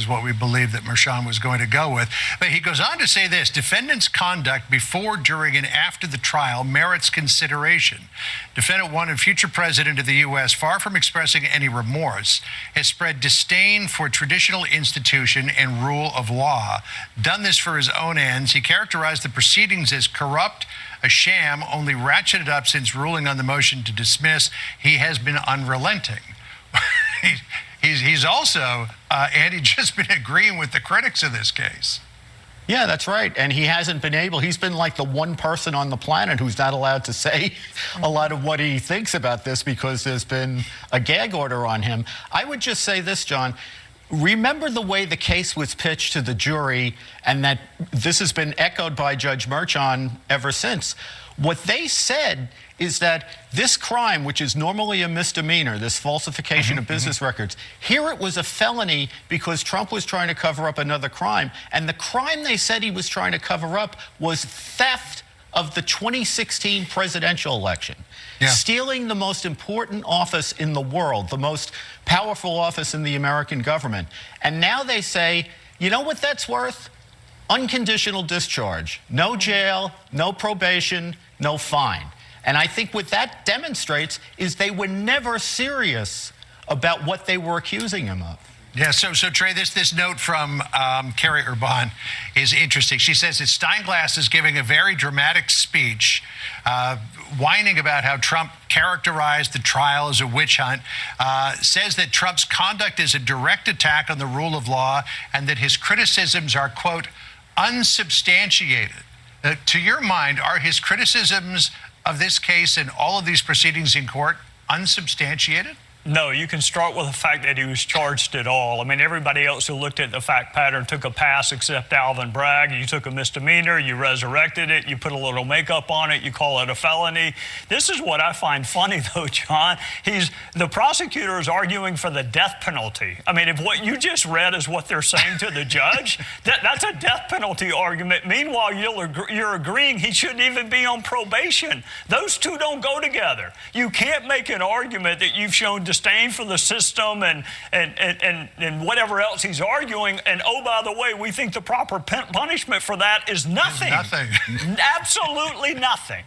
is what we believe that Mershon was going to go with. But he goes on to say this: defendant's conduct before, during, and after the trial merits consideration. Defendant one and future president of the U.S., far from expressing any remorse, has spread disdain for traditional institution and rule of law, done this for his own ends. He characterized the proceedings as corrupt, a sham, only ratcheted up since ruling on the motion to dismiss. He has been unrelenting. He's also, Andy, just been agreeing with the critics of this case. Yeah, that's right. And he hasn't been able, he's been like the one person on the planet who's not allowed to say a lot of what he thinks about this because there's been a gag order on him. I would just say this, John. Remember the way the case was pitched to the jury, and that this has been echoed by Judge Mershon ever since. What they said is that this crime, which is normally a misdemeanor, this falsification of business records, here it was a felony because Trump was trying to cover up another crime. And the crime they said he was trying to cover up was theft of the 2016 presidential election. Yeah. Stealing the most important office in the world, the most powerful office in the American government. And now they say, you know what that's worth? Unconditional discharge. No jail, no probation, no fine. And I think what that demonstrates is they were never serious about what they were accusing him of. Yeah, so Trey, this note from Carrie Urban is interesting. She says that Steinglass is giving a very dramatic speech, whining about how Trump characterized the trial as a witch hunt, says that Trump's conduct is a direct attack on the rule of law, and that his criticisms are, quote, unsubstantiated. To your mind, are his criticisms of this case and all of these proceedings in court unsubstantiated? No, you can start with the fact that he was charged at all. I mean, everybody else who looked at the fact pattern took a pass except Alvin Bragg. You took a misdemeanor, you resurrected it, you put a little makeup on it, you call it a felony. This is what I find funny, though, John. The prosecutor is arguing for the death penalty. I mean, if what you just read is what they're saying to the judge, that's a death penalty argument. Meanwhile, you're agreeing he shouldn't even be on probation. Those two don't go together. You can't make an argument that you've shown disdain for the system and whatever else he's arguing. And oh, by the way, we think the proper punishment for that is nothing. Nothing. Absolutely nothing.